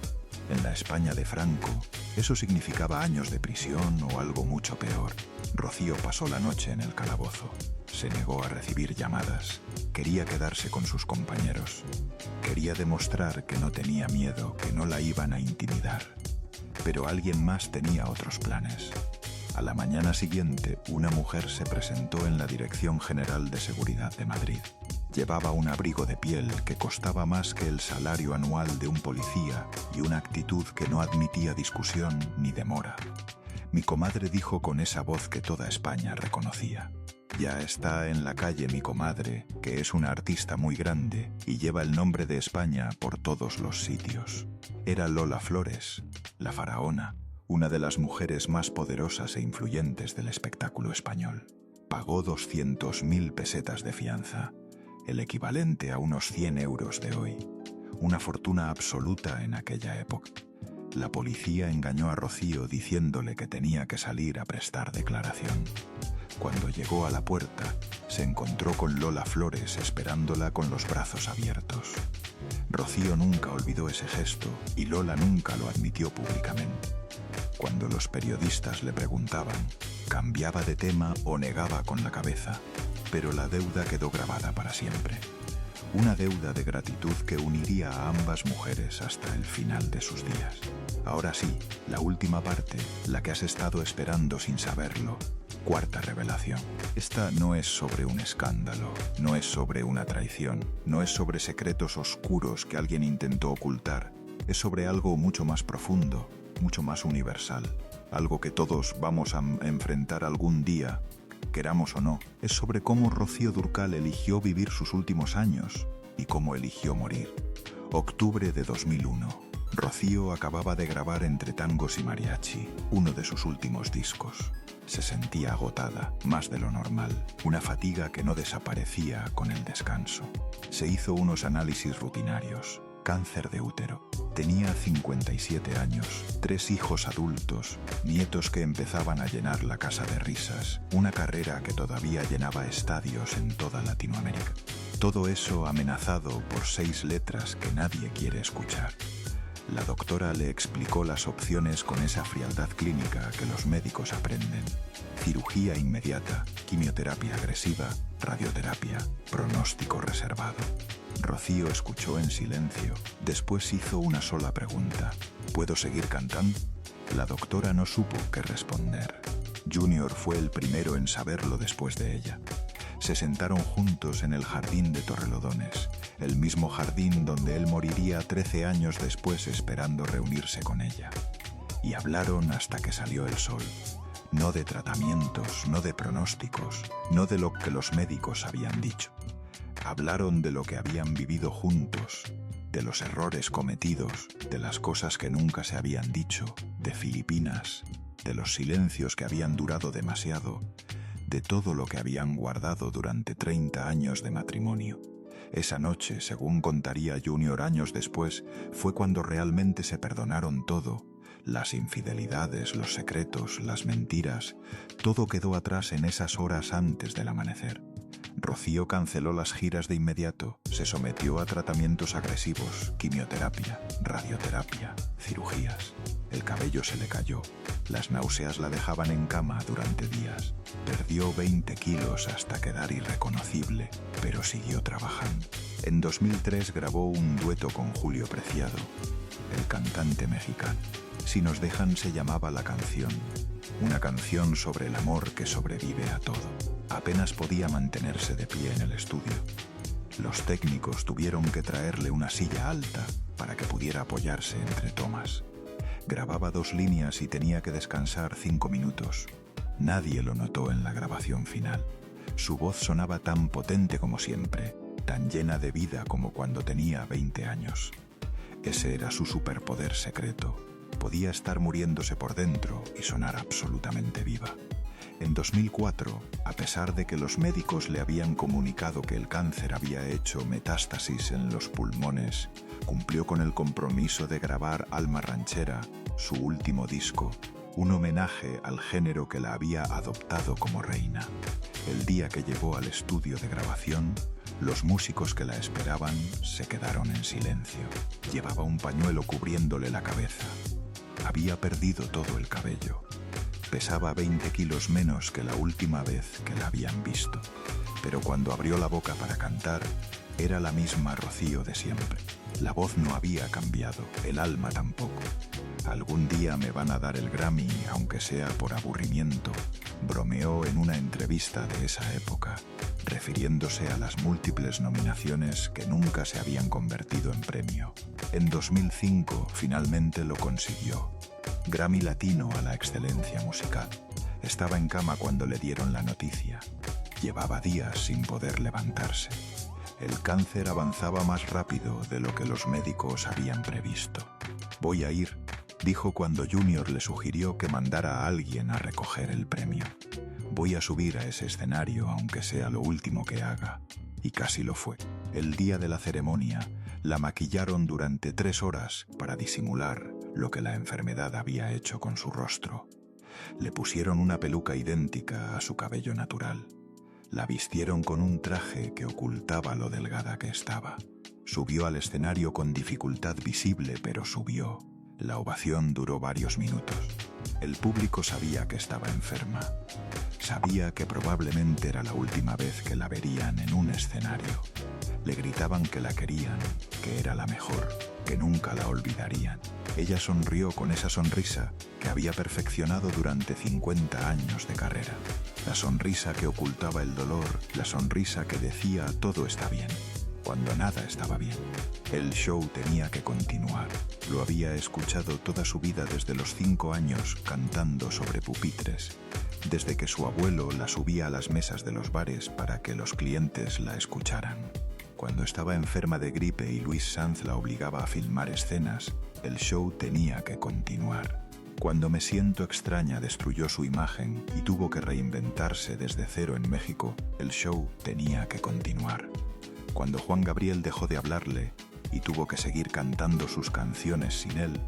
En la España de Franco, eso significaba años de prisión o algo mucho peor. Rocío pasó la noche en el calabozo. Se negó a recibir llamadas. Quería quedarse con sus compañeros. Quería demostrar que no tenía miedo, que no la iban a intimidar. Pero alguien más tenía otros planes. A la mañana siguiente, una mujer se presentó en la Dirección General de Seguridad de Madrid. Llevaba un abrigo de piel que costaba más que el salario anual de un policía y una actitud que no admitía discusión ni demora. Mi comadre dijo con esa voz que toda España reconocía: «Ya está en la calle mi comadre, que es una artista muy grande y lleva el nombre de España por todos los sitios». Era Lola Flores, la faraona, una de las mujeres más poderosas e influyentes del espectáculo español. Pagó 200.000 pesetas de fianza, el equivalente a unos 100 euros de hoy, una fortuna absoluta en aquella época. La policía engañó a Rocío diciéndole que tenía que salir a prestar declaración. Cuando llegó a la puerta, se encontró con Lola Flores esperándola con los brazos abiertos. Rocío nunca olvidó ese gesto y Lola nunca lo admitió públicamente. Cuando los periodistas le preguntaban, cambiaba de tema o negaba con la cabeza, pero la deuda quedó grabada para siempre. Una deuda de gratitud que uniría a ambas mujeres hasta el final de sus días. Ahora sí, la última parte, la que has estado esperando sin saberlo. Cuarta revelación. Esta no es sobre un escándalo, no es sobre una traición, no es sobre secretos oscuros que alguien intentó ocultar. Es sobre algo mucho más profundo, mucho más universal. Algo que todos vamos a enfrentar algún día, queramos o no. Es sobre cómo Rocío Dúrcal eligió vivir sus últimos años y cómo eligió morir. Octubre de 2001. Rocío acababa de grabar Entre tangos y mariachi, uno de sus últimos discos. Se sentía agotada, más de lo normal, una fatiga que no desaparecía con el descanso. Se hizo unos análisis rutinarios. Cáncer de útero. Tenía 57 años, 3 hijos adultos, nietos que empezaban a llenar la casa de risas, una carrera que todavía llenaba estadios en toda Latinoamérica. Todo eso amenazado por 6 letras que nadie quiere escuchar. La doctora le explicó las opciones con esa frialdad clínica que los médicos aprenden. Cirugía inmediata, quimioterapia agresiva, radioterapia, pronóstico reservado. Rocío escuchó en silencio. Después hizo una sola pregunta. ¿Puedo seguir cantando? La doctora no supo qué responder. Junior fue el primero en saberlo después de ella. Se sentaron juntos en el jardín de Torrelodones, el mismo jardín donde él moriría 13 años después esperando reunirse con ella. Y hablaron hasta que salió el sol. No de tratamientos, no de pronósticos, no de lo que los médicos habían dicho. Hablaron de lo que habían vivido juntos, de los errores cometidos, de las cosas que nunca se habían dicho, de Filipinas, de los silencios que habían durado demasiado, de todo lo que habían guardado durante 30 años de matrimonio. Esa noche, según contaría Junior años después, fue cuando realmente se perdonaron todo. Las infidelidades, los secretos, las mentiras, todo quedó atrás en esas horas antes del amanecer. Rocío canceló las giras de inmediato, se sometió a tratamientos agresivos, quimioterapia, radioterapia, cirugías. El cabello se le cayó, las náuseas la dejaban en cama durante días. Perdió 20 kilos hasta quedar irreconocible, pero siguió trabajando. En 2003 grabó un dueto con Julio Preciado, el cantante mexicano. Si nos dejan se llamaba la canción. Una canción sobre el amor que sobrevive a todo. Apenas podía mantenerse de pie en el estudio. Los técnicos tuvieron que traerle una silla alta para que pudiera apoyarse entre tomas. Grababa 2 líneas y tenía que descansar 5 minutos. Nadie lo notó en la grabación final. Su voz sonaba tan potente como siempre, tan llena de vida como cuando tenía 20 años. Ese era su superpoder secreto. Podía estar muriéndose por dentro y sonar absolutamente viva. En 2004, a pesar de que los médicos le habían comunicado que el cáncer había hecho metástasis en los pulmones, cumplió con el compromiso de grabar Alma Ranchera, su último disco, un homenaje al género que la había adoptado como reina. El día que llegó al estudio de grabación, los músicos que la esperaban se quedaron en silencio. Llevaba un pañuelo cubriéndole la cabeza. Había perdido todo el cabello. Pesaba 20 kilos menos que la última vez que la habían visto. Pero cuando abrió la boca para cantar, era la misma Rocío de siempre. La voz no había cambiado, el alma tampoco. Algún día me van a dar el Grammy, aunque sea por aburrimiento, bromeó en una entrevista de esa época, refiriéndose a las múltiples nominaciones que nunca se habían convertido en premio. En 2005 finalmente lo consiguió. Grammy Latino a la excelencia musical. Estaba en cama cuando le dieron la noticia. Llevaba días sin poder levantarse. El cáncer avanzaba más rápido de lo que los médicos habían previsto. Voy a ir, dijo cuando Junior le sugirió que mandara a alguien a recoger el premio. Voy a subir a ese escenario aunque sea lo último que haga. Y casi lo fue. El día de la ceremonia, la maquillaron durante 3 horas para disimular lo que la enfermedad había hecho con su rostro. Le pusieron una peluca idéntica a su cabello natural. La vistieron con un traje que ocultaba lo delgada que estaba. Subió al escenario con dificultad visible, pero subió. La ovación duró varios minutos. El público sabía que estaba enferma. Sabía que probablemente era la última vez que la verían en un escenario. Le gritaban que la querían, que era la mejor, que nunca la olvidarían. Ella sonrió con esa sonrisa que había perfeccionado durante 50 años de carrera. La sonrisa que ocultaba el dolor, la sonrisa que decía todo está bien, cuando nada estaba bien. El show tenía que continuar. Lo había escuchado toda su vida desde los 5 años cantando sobre pupitres, desde que su abuelo la subía a las mesas de los bares para que los clientes la escucharan. Cuando estaba enferma de gripe y Luis Sanz la obligaba a filmar escenas, el show tenía que continuar. Cuando Me siento extraña destruyó su imagen y tuvo que reinventarse desde cero en México, el show tenía que continuar. Cuando Juan Gabriel dejó de hablarle y tuvo que seguir cantando sus canciones sin él,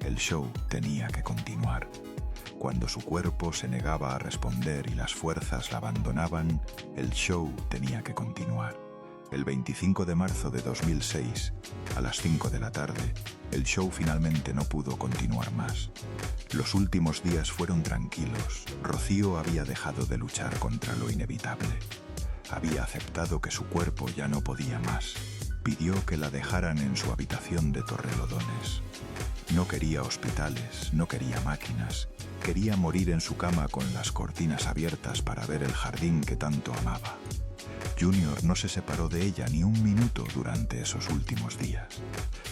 el show tenía que continuar. Cuando su cuerpo se negaba a responder y las fuerzas la abandonaban, el show tenía que continuar. El 25 de marzo de 2006, a las 5 de la tarde, el show finalmente no pudo continuar más. Los últimos días fueron tranquilos. Rocío había dejado de luchar contra lo inevitable. Había aceptado que su cuerpo ya no podía más. Pidió que la dejaran en su habitación de Torrelodones. No quería hospitales, no quería máquinas. Quería morir en su cama con las cortinas abiertas para ver el jardín que tanto amaba. Junior no se separó de ella ni un minuto durante esos últimos días.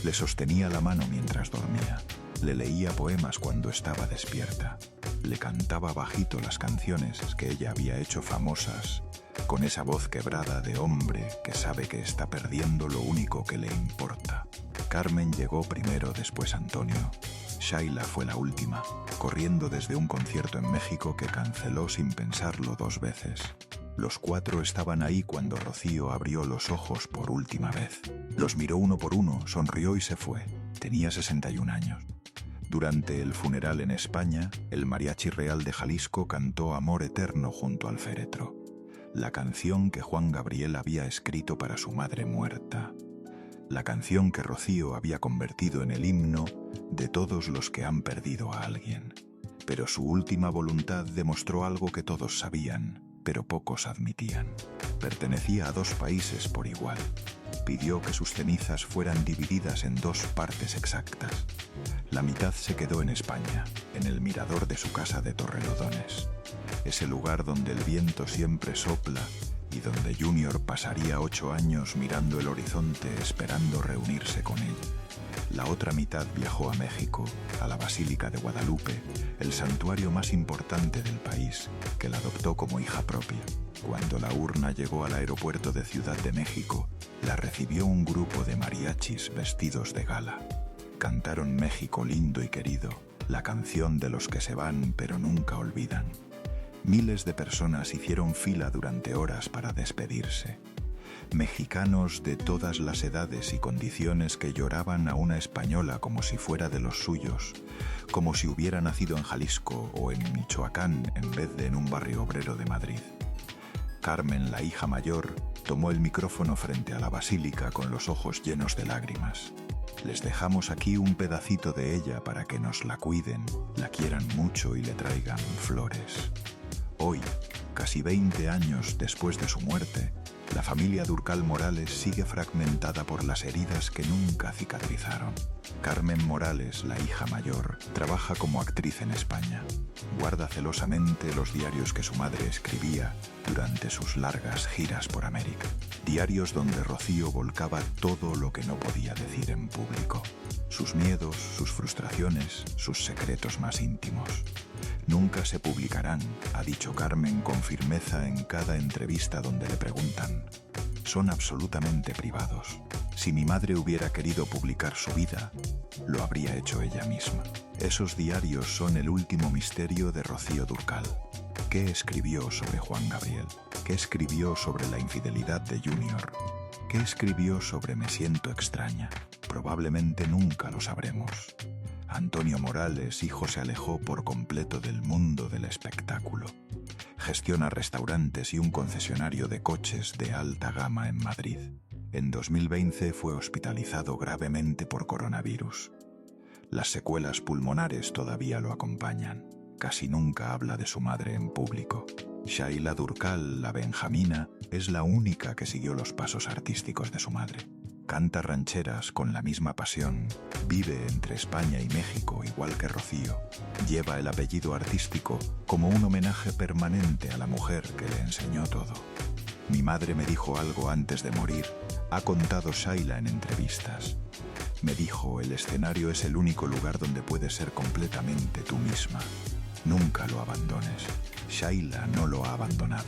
Le sostenía la mano mientras dormía. Le leía poemas cuando estaba despierta. Le cantaba bajito las canciones que ella había hecho famosas, con esa voz quebrada de hombre que sabe que está perdiendo lo único que le importa. Carmen llegó primero, después Antonio. Shaila fue la última, corriendo desde un concierto en México que canceló sin pensarlo 2 veces. Los 4 estaban ahí cuando Rocío abrió los ojos por última vez. Los miró uno por uno, sonrió y se fue. Tenía 61 años. Durante el funeral en España, el Mariachi Real de Jalisco cantó Amor Eterno junto al féretro, la canción que Juan Gabriel había escrito para su madre muerta, la canción que Rocío había convertido en el himno de todos los que han perdido a alguien. Pero su última voluntad demostró algo que todos sabían, pero pocos admitían. Pertenecía a 2 países por igual. Pidió que sus cenizas fueran divididas en 2 partes exactas. La mitad se quedó en España, en el mirador de su casa de Torrelodones, ese lugar donde el viento siempre sopla y donde Junior pasaría 8 años mirando el horizonte esperando reunirse con ella. La otra mitad viajó a México, a la Basílica de Guadalupe, el santuario más importante del país, que la adoptó como hija propia. Cuando la urna llegó al aeropuerto de Ciudad de México, la recibió un grupo de mariachis vestidos de gala. Cantaron México lindo y querido, la canción de los que se van pero nunca olvidan. Miles de personas hicieron fila durante horas para despedirse. Mexicanos de todas las edades y condiciones que lloraban a una española como si fuera de los suyos, como si hubiera nacido en Jalisco o en Michoacán en vez de en un barrio obrero de Madrid. Carmen, la hija mayor, tomó el micrófono frente a la basílica con los ojos llenos de lágrimas. Les dejamos aquí un pedacito de ella para que nos la cuiden, la quieran mucho y le traigan flores. Hoy, casi 20 años después de su muerte, la familia Durcal Morales sigue fragmentada por las heridas que nunca cicatrizaron. Carmen Morales, la hija mayor, trabaja como actriz en España. Guarda celosamente los diarios que su madre escribía durante sus largas giras por América. Diarios donde Rocío volcaba todo lo que no podía decir en público. Sus miedos, sus frustraciones, sus secretos más íntimos. Nunca se publicarán, ha dicho Carmen con firmeza en cada entrevista donde le preguntan. Son absolutamente privados. Si mi madre hubiera querido publicar su vida, lo habría hecho ella misma. Esos diarios son el último misterio de Rocío Durcal. ¿Qué escribió sobre Juan Gabriel? ¿Qué escribió sobre la infidelidad de Junior? ¿Qué escribió sobre Me siento extraña? Probablemente nunca lo sabremos. Antonio Morales, hijo, se alejó por completo del mundo del espectáculo. Gestiona restaurantes y un concesionario de coches de alta gama en Madrid. En 2020 fue hospitalizado gravemente por coronavirus. Las secuelas pulmonares todavía lo acompañan. Casi nunca habla de su madre en público. Shaila Durcal, la benjamina, es la única que siguió los pasos artísticos de su madre. Canta rancheras con la misma pasión. Vive entre España y México igual que Rocío. Lleva el apellido artístico como un homenaje permanente a la mujer que le enseñó todo. Mi madre me dijo algo antes de morir. Ha contado Shaila en entrevistas. Me dijo, el escenario es el único lugar donde puedes ser completamente tú misma. Nunca lo abandones. Shaila no lo ha abandonado.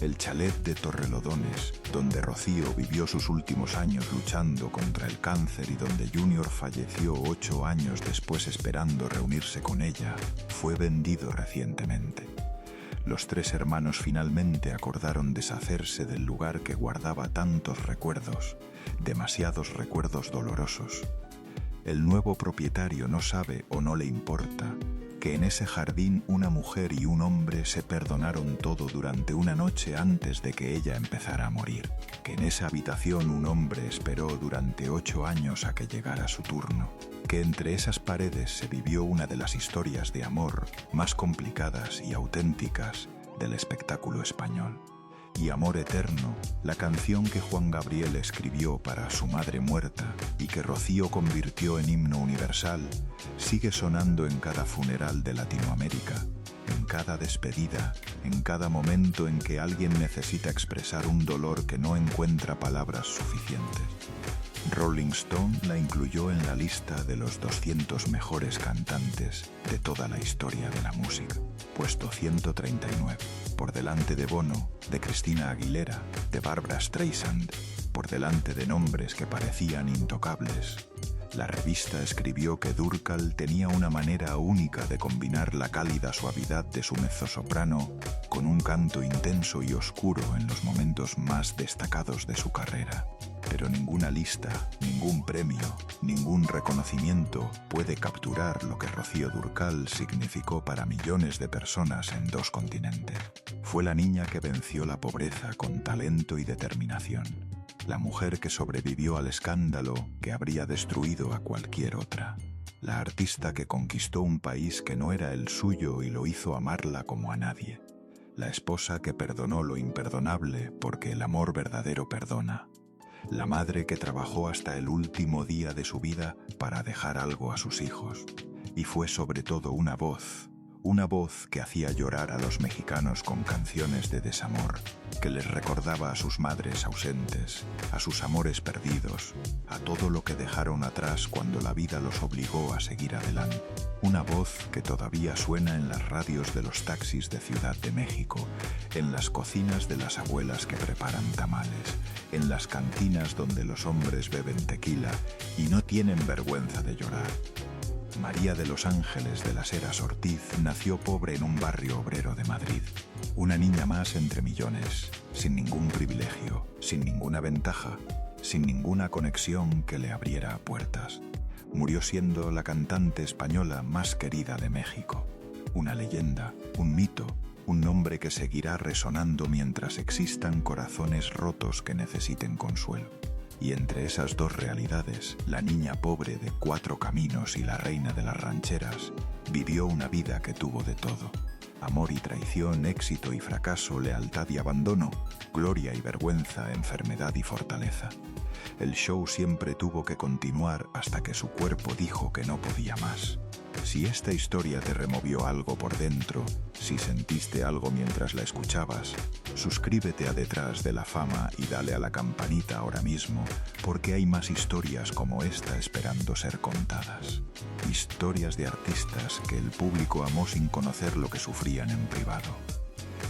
El chalet de Torrelodones, donde Rocío vivió sus últimos años luchando contra el cáncer y donde Junior falleció 8 años después esperando reunirse con ella, fue vendido recientemente. Los 3 hermanos finalmente acordaron deshacerse del lugar que guardaba tantos recuerdos, demasiados recuerdos dolorosos. El nuevo propietario no sabe o no le importa que en ese jardín una mujer y un hombre se perdonaron todo durante una noche antes de que ella empezara a morir, que en esa habitación un hombre esperó durante 8 años a que llegara su turno, que entre esas paredes se vivió una de las historias de amor más complicadas y auténticas del espectáculo español. Y Amor Eterno, la canción que Juan Gabriel escribió para su madre muerta y que Rocío convirtió en himno universal, sigue sonando en cada funeral de Latinoamérica, en cada despedida, en cada momento en que alguien necesita expresar un dolor que no encuentra palabras suficientes. Rolling Stone la incluyó en la lista de los 200 mejores cantantes de toda la historia de la música, puesto 139, por delante de Bono, de Christina Aguilera, de Barbra Streisand, por delante de nombres que parecían intocables. La revista escribió que Durkal tenía una manera única de combinar la cálida suavidad de su mezzosoprano con un canto intenso y oscuro en los momentos más destacados de su carrera. Pero ninguna lista, ningún premio, ningún reconocimiento puede capturar lo que Rocío Dúrcal significó para millones de personas en 2 continentes. Fue la niña que venció la pobreza con talento y determinación. La mujer que sobrevivió al escándalo que habría destruido a cualquier otra. La artista que conquistó un país que no era el suyo y lo hizo amarla como a nadie. La esposa que perdonó lo imperdonable porque el amor verdadero perdona. La madre que trabajó hasta el último día de su vida para dejar algo a sus hijos. Y fue sobre todo una voz que hacía llorar a los mexicanos con canciones de desamor, que les recordaba a sus madres ausentes, a sus amores perdidos, a todo lo que dejaron atrás cuando la vida los obligó a seguir adelante. Una voz que todavía suena en las radios de los taxis de Ciudad de México, en las cocinas de las abuelas que preparan tamales, en las cantinas donde los hombres beben tequila y no tienen vergüenza de llorar. María de los Ángeles de las Heras Ortiz nació pobre en un barrio obrero de Madrid. Una niña más entre millones, sin ningún privilegio, sin ninguna ventaja, sin ninguna conexión que le abriera puertas. Murió siendo la cantante española más querida de México. Una leyenda, un mito, un nombre que seguirá resonando mientras existan corazones rotos que necesiten consuelo. Y entre esas 2 realidades, la niña pobre de 4 caminos y la reina de las rancheras vivió una vida que tuvo de todo. Amor y traición, éxito y fracaso, lealtad y abandono, gloria y vergüenza, enfermedad y fortaleza. El show siempre tuvo que continuar hasta que su cuerpo dijo que no podía más. Si esta historia te removió algo por dentro, si sentiste algo mientras la escuchabas, suscríbete a Detrás de la Fama y dale a la campanita ahora mismo, porque hay más historias como esta esperando ser contadas. Historias de artistas que el público amó sin conocer lo que sufrían en privado.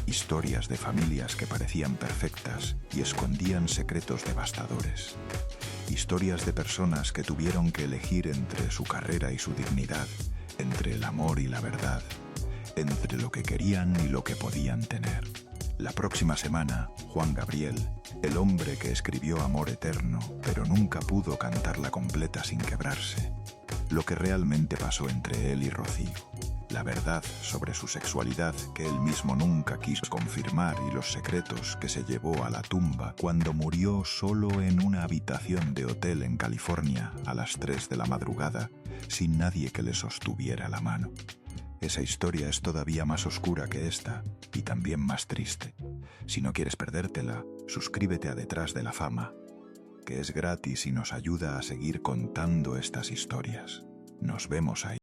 Historias de familias que parecían perfectas y escondían secretos devastadores. Historias de personas que tuvieron que elegir entre su carrera y su dignidad, entre el amor y la verdad, entre lo que querían y lo que podían tener. La próxima semana, Juan Gabriel, el hombre que escribió Amor Eterno, pero nunca pudo cantarla completa sin quebrarse. Lo que realmente pasó entre él y Rocío. La verdad sobre su sexualidad que él mismo nunca quiso confirmar y los secretos que se llevó a la tumba cuando murió solo en una habitación de hotel en California a las 3 de la madrugada, sin nadie que le sostuviera la mano. Esa historia es todavía más oscura que esta y también más triste. Si no quieres perdértela, suscríbete a Detrás de la Fama. que es gratis y nos ayuda a seguir contando estas historias. Nos vemos ahí.